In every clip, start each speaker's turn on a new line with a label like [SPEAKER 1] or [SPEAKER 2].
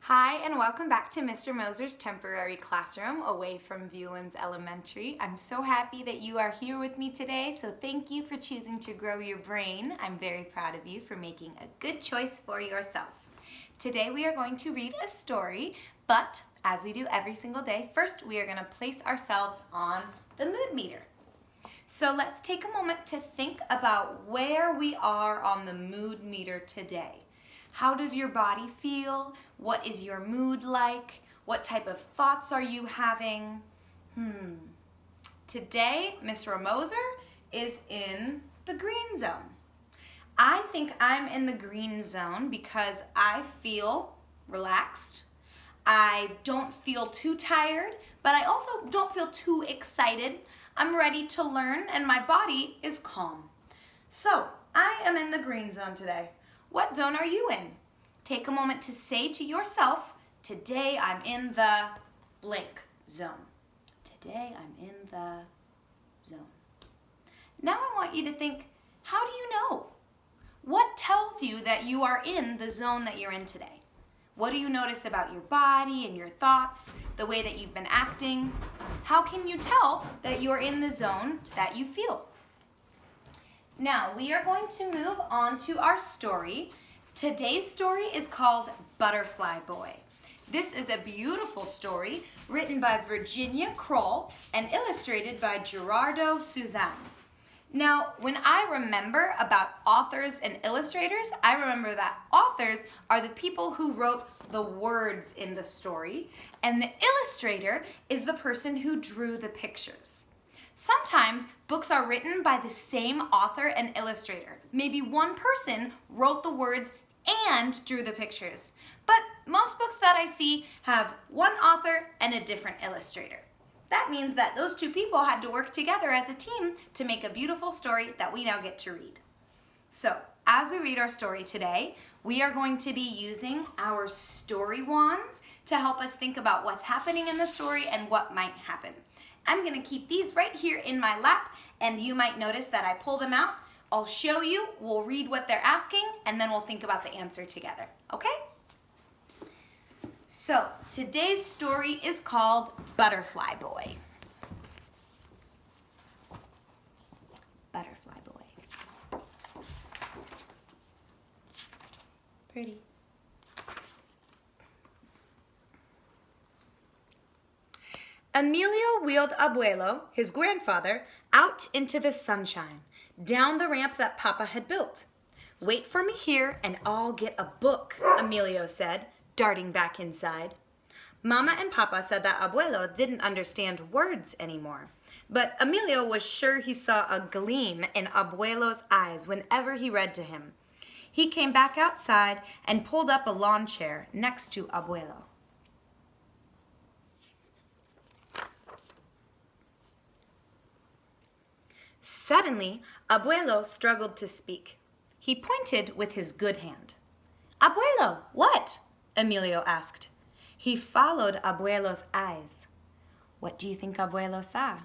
[SPEAKER 1] Hi, and welcome back to Mr. Moser's temporary classroom away from Viewlands Elementary. I'm so happy that you are here with me today, so thank you for choosing to grow your brain. I'm very proud of you for making a good choice for yourself. Today we are going to read a story, but as we do every single day, first we are going to place ourselves on the mood meter. So let's take a moment to think about where we are on the mood meter today. How does your body feel? What is your mood like? What type of thoughts are you having? Today, Mr. Moser is in the green zone. I think I'm in the green zone because I feel relaxed. I don't feel too tired, but I also don't feel too excited. I'm ready to learn and my body is calm. So, I am in the green zone today. What zone are you in? Take a moment to say to yourself, today I'm in the blank zone. Today I'm in the zone. Now I want you to think, how do you know? What tells you that you are in the zone that you're in today? What do you notice about your body and your thoughts, the way that you've been acting? How can you tell that you're in the zone that you feel? Now, we are going to move on to our story. Today's story is called Butterfly Boy. This is a beautiful story written by Virginia Kroll and illustrated by Gerardo Suzanne. Now, when I remember about authors and illustrators, I remember that authors are the people who wrote the words in the story, and the illustrator is the person who drew the pictures. Sometimes books are written by the same author and illustrator. Maybe one person wrote the words and drew the pictures. But most books that I see have one author and a different illustrator. That means that those two people had to work together as a team to make a beautiful story that we now get to read. So, as we read our story today, we are going to be using our story wands to help us think about what's happening in the story and what might happen. I'm going to keep these right here in my lap, and you might notice that I pull them out. I'll show you, we'll read what they're asking, and then we'll think about the answer together, okay? So, today's story is called Butterfly Boy. Butterfly Boy. Pretty. Emilio wheeled Abuelo, his grandfather, out into the sunshine, down the ramp that Papa had built. "Wait for me here and I'll get a book," Emilio said, darting back inside. Mama and Papa said that Abuelo didn't understand words anymore, but Emilio was sure he saw a gleam in Abuelo's eyes whenever he read to him. He came back outside and pulled up a lawn chair next to Abuelo. Suddenly, Abuelo struggled to speak. He pointed with his good hand. "Abuelo, what?" Emilio asked. He followed Abuelo's eyes. What do you think Abuelo saw?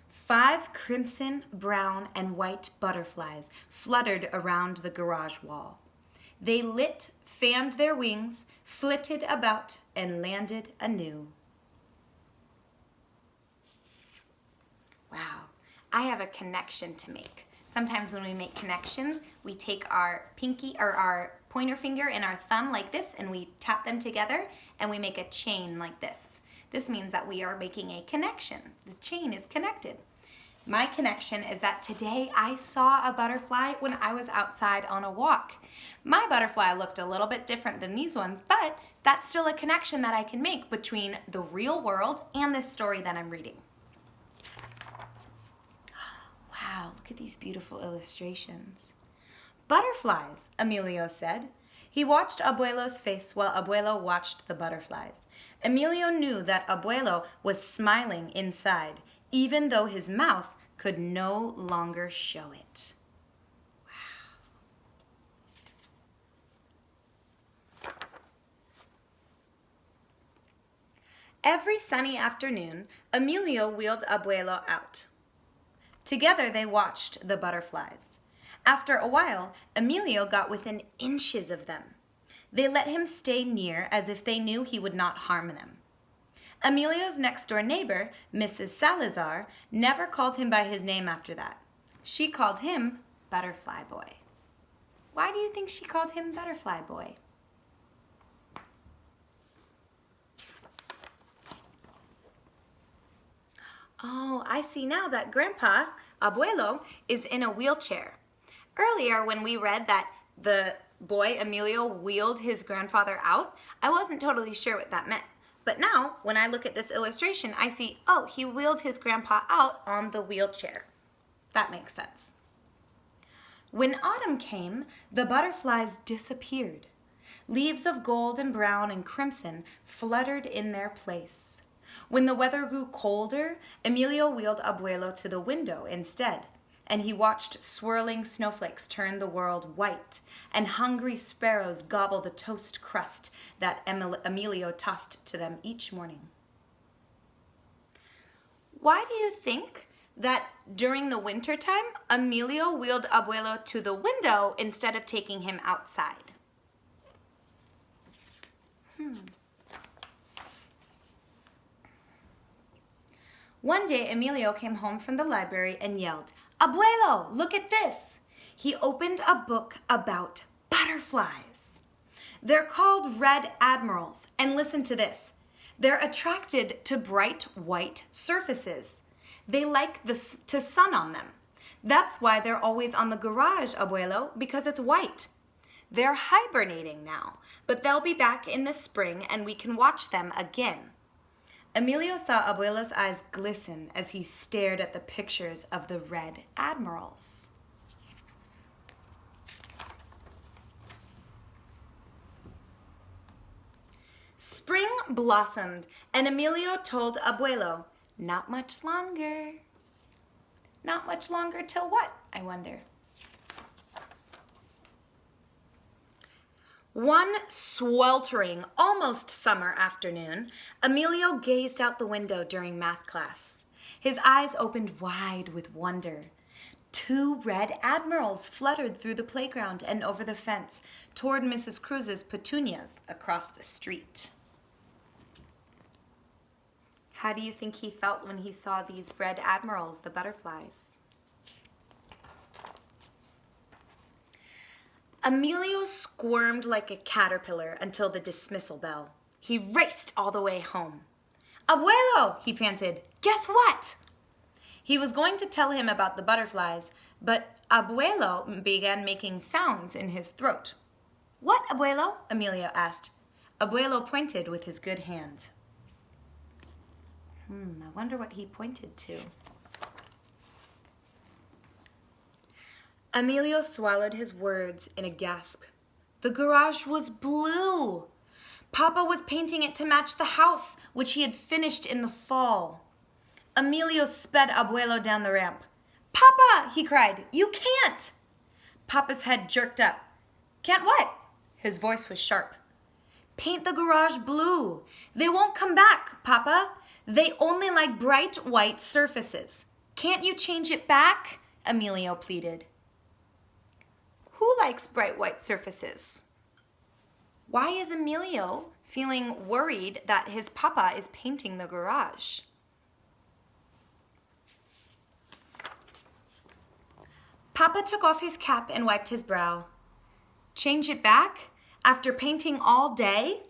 [SPEAKER 1] 5 crimson, brown, and white butterflies fluttered around the garage wall. They lit, fanned their wings, flitted about, and landed anew. Wow. I have a connection to make. Sometimes when we make connections, we take our pinky or our pointer finger and our thumb like this and we tap them together and we make a chain like this. This means that we are making a connection. The chain is connected. My connection is that today I saw a butterfly when I was outside on a walk. My butterfly looked a little bit different than these ones, but that's still a connection that I can make between the real world and this story that I'm reading. Wow, look at these beautiful illustrations. "Butterflies," Emilio said. He watched Abuelo's face while Abuelo watched the butterflies. Emilio knew that Abuelo was smiling inside, even though his mouth could no longer show it. Wow. Every sunny afternoon, Emilio wheeled Abuelo out. Together they watched the butterflies. After a while, Emilio got within inches of them. They let him stay near as if they knew he would not harm them. Emilio's next-door neighbor, Mrs. Salazar, never called him by his name after that. She called him Butterfly Boy. Why do you think she called him Butterfly Boy? Oh, I see now that Grandpa, abuelo, is in a wheelchair. Earlier, when we read that the boy, Emilio, wheeled his grandfather out, I wasn't totally sure what that meant. But now, when I look at this illustration, I see, oh, he wheeled his grandpa out on the wheelchair. That makes sense. When autumn came, the butterflies disappeared. Leaves of gold and brown and crimson fluttered in their place. When the weather grew colder, Emilio wheeled Abuelo to the window instead, and he watched swirling snowflakes turn the world white, and hungry sparrows gobble the toast crust that Emilio tossed to them each morning. Why do you think that during the wintertime, Emilio wheeled Abuelo to the window instead of taking him outside? One day, Emilio came home from the library and yelled, "Abuelo, look at this!" He opened a book about butterflies. They're called red admirals, and listen to this. They're attracted to bright white surfaces. They like to sun on them. That's why they're always on the garage, Abuelo, because it's white. They're hibernating now, but they'll be back in the spring and we can watch them again. Emilio saw Abuelo's eyes glisten as he stared at the pictures of the red admirals. Spring blossomed, and Emilio told Abuelo, "Not much longer." Not much longer till what, I wonder? One sweltering, almost summer afternoon, Emilio gazed out the window during math class. His eyes opened wide with wonder. 2 red admirals fluttered through the playground and over the fence toward Mrs. Cruz's petunias across the street. How do you think he felt when he saw these red admirals, the butterflies? Emilio squirmed like a caterpillar until the dismissal bell. He raced all the way home. "Abuelo," he panted, "guess what?" He was going to tell him about the butterflies, but Abuelo began making sounds in his throat. "What, Abuelo?" Emilio asked. Abuelo pointed with his good hand. I wonder what he pointed to. Emilio swallowed his words in a gasp. The garage was blue. Papa was painting it to match the house, which he had finished in the fall. Emilio sped Abuelo down the ramp. "Papa," he cried, "you can't." Papa's head jerked up. "Can't what?" His voice was sharp. "Paint the garage blue. They won't come back, Papa. They only like bright white surfaces. Can't you change it back?" Emilio pleaded. Who likes bright white surfaces? Why is Emilio feeling worried that his papa is painting the garage? Papa took off his cap and wiped his brow. Change it back? After painting all day?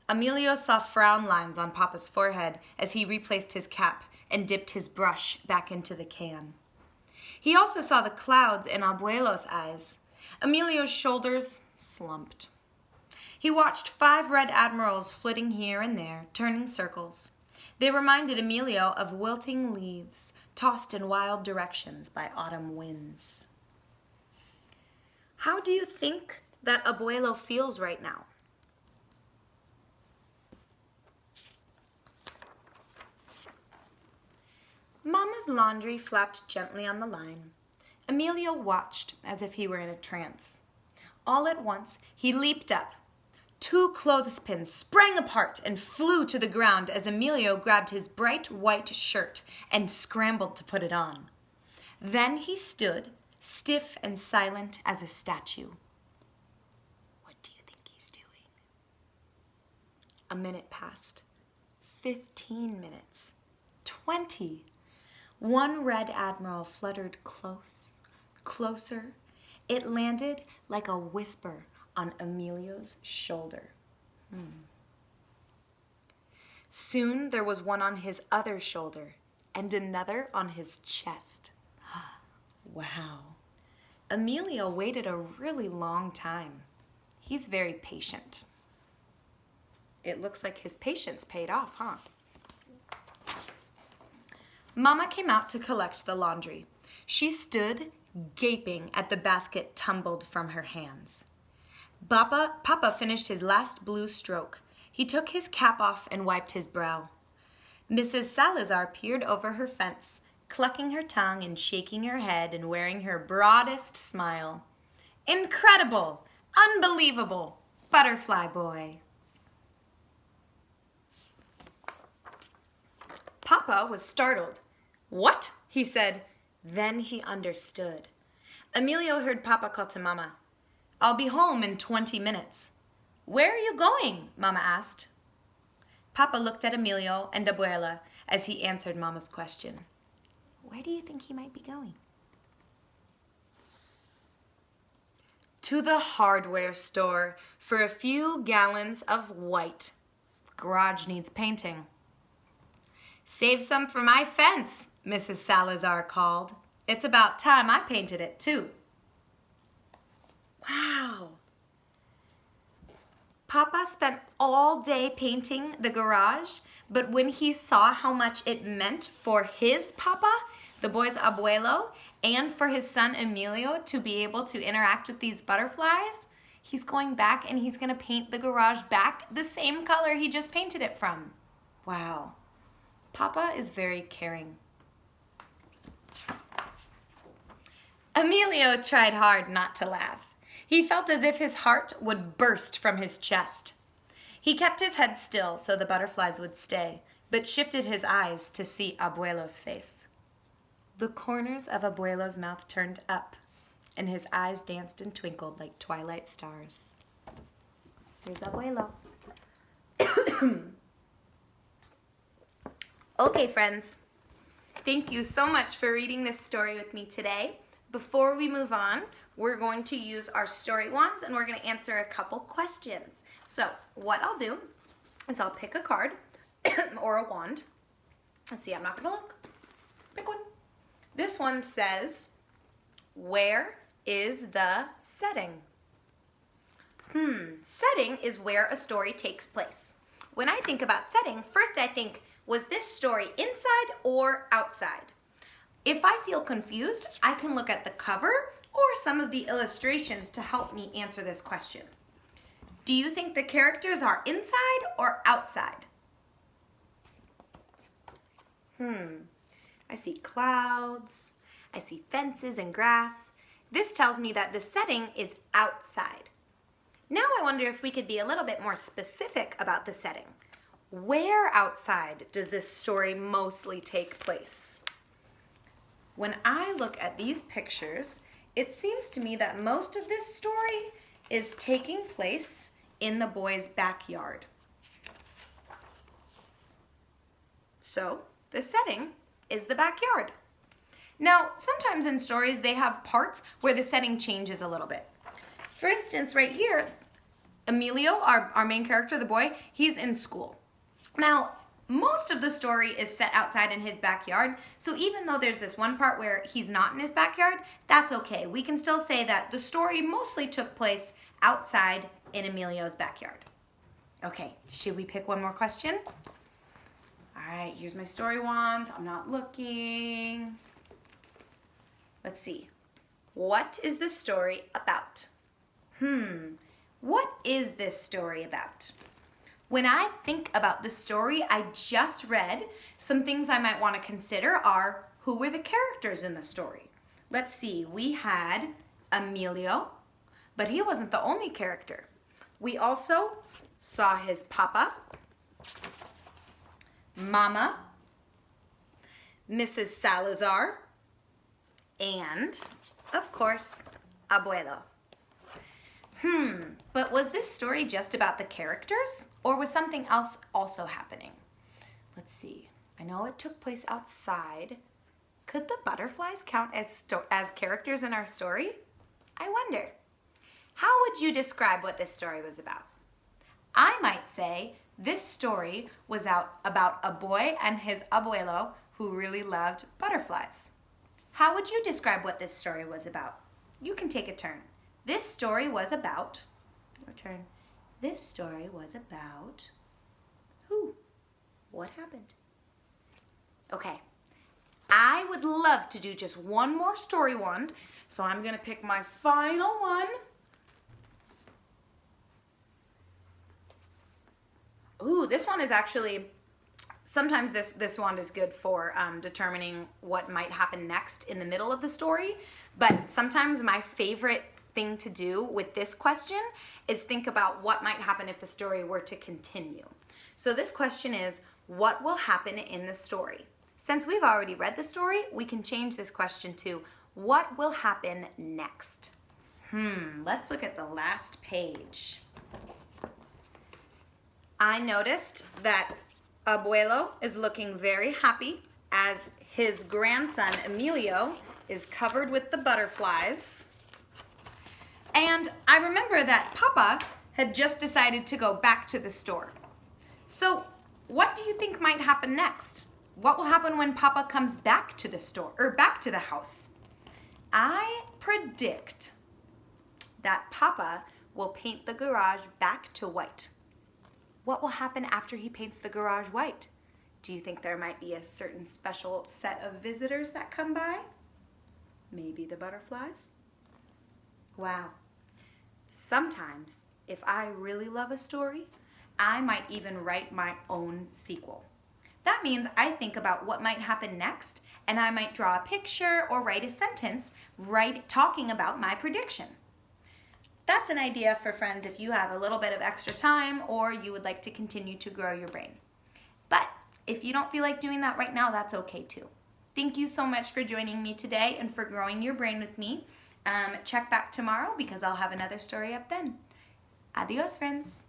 [SPEAKER 1] Emilio saw frown lines on Papa's forehead as he replaced his cap and dipped his brush back into the can. He also saw the clouds in Abuelo's eyes. Emilio's shoulders slumped. He watched 5 red admirals flitting here and there, turning circles. They reminded Emilio of wilting leaves, tossed in wild directions by autumn winds. How do you think that Abuelo feels right now? Mama's laundry flapped gently on the line. Emilio watched as if he were in a trance. All at once, he leaped up. 2 clothespins sprang apart and flew to the ground as Emilio grabbed his bright white shirt and scrambled to put it on. Then he stood, stiff and silent as a statue. What do you think he's doing? A minute passed. 15 minutes. 20. One red admiral fluttered close, closer. It landed like a whisper on Emilio's shoulder. Soon there was one on his other shoulder and another on his chest. Wow. Emilio waited a really long time. He's very patient. It looks like his patience paid off, huh? Mama came out to collect the laundry. She stood gaping at the basket tumbled from her hands. Papa finished his last blue stroke. He took his cap off and wiped his brow. Mrs. Salazar peered over her fence, clucking her tongue and shaking her head and wearing her broadest smile. Incredible! Unbelievable! Butterfly boy. Papa was startled. What? He said. Then he understood. Emilio heard Papa call to Mama. I'll be home in 20 minutes. Where are you going? Mama asked. Papa looked at Emilio and Abuela as he answered Mama's question. Where do you think he might be going? To the hardware store for a few gallons of white. Garage needs painting. Save some for my fence, Mrs. Salazar called. It's about time I painted it too. Wow. Papa spent all day painting the garage, but when he saw how much it meant for his papa, the boy's abuelo, and for his son Emilio to be able to interact with these butterflies, he's going back and he's gonna paint the garage back the same color he just painted it from. Wow. Papa is very caring. Emilio tried hard not to laugh. He felt as if his heart would burst from his chest. He kept his head still so the butterflies would stay, but shifted his eyes to see Abuelo's face. The corners of Abuelo's mouth turned up, and his eyes danced and twinkled like twilight stars. Here's Abuelo. Okay, friends. Thank you so much for reading this story with me today. Before we move on, we're going to use our story wands and we're going to answer a couple questions. So what I'll do is I'll pick a card or a wand. Let's see, I'm not going to look. Pick one. This one says, where is the setting? Setting is where a story takes place. When I think about setting, first I think, was this story inside or outside? If I feel confused, I can look at the cover or some of the illustrations to help me answer this question. Do you think the characters are inside or outside? I see clouds, I see fences and grass. This tells me that the setting is outside. Now I wonder if we could be a little bit more specific about the setting. Where outside does this story mostly take place? When I look at these pictures, it seems to me that most of this story is taking place in the boy's backyard. So, the setting is the backyard. Now, sometimes in stories they have parts where the setting changes a little bit. For instance, right here, Emilio, our main character, the boy, he's in school. Now, most of the story is set outside in his backyard, so even though there's this one part where he's not in his backyard, that's okay. We can still say that the story mostly took place outside in Emilio's backyard. Okay, should we pick one more question? All right, here's my story wands. I'm not looking. Let's see. What is the story about? What is this story about? When I think about the story I just read, some things I might want to consider are, who were the characters in the story? Let's see, we had Emilio, but he wasn't the only character. We also saw his papa, Mama, Mrs. Salazar, and, of course, Abuelo. But was this story just about the characters, or was something else also happening? Let's see. I know it took place outside. Could the butterflies count as characters in our story? I wonder. How would you describe what this story was about? I might say this story was about a boy and his abuelo who really loved butterflies. How would you describe what this story was about? You can take a turn. This story was about, your turn. This story was about who? What happened? Okay, I would love to do just one more story wand, so I'm gonna pick my final one. Ooh, this one is actually, sometimes this wand is good for determining what might happen next in the middle of the story, but sometimes my favorite thing to do with this question is think about what might happen if the story were to continue. So this question is, what will happen in the story? Since we've already read the story, we can change this question to, what will happen next? Let's look at the last page. I noticed that Abuelo is looking very happy as his grandson, Emilio, is covered with the butterflies. And I remember that Papa had just decided to go back to the store. So what do you think might happen next? What will happen when Papa comes back to the store, or back to the house? I predict that Papa will paint the garage back to white. What will happen after he paints the garage white? Do you think there might be a certain special set of visitors that come by? Maybe the butterflies? Wow. Sometimes, if I really love a story, I might even write my own sequel. That means I think about what might happen next, and I might draw a picture or write a sentence talking about my prediction. That's an idea for friends if you have a little bit of extra time or you would like to continue to grow your brain. But if you don't feel like doing that right now, that's okay too. Thank you so much for joining me today and for growing your brain with me. Check back tomorrow because I'll have another story up then. Adios, friends.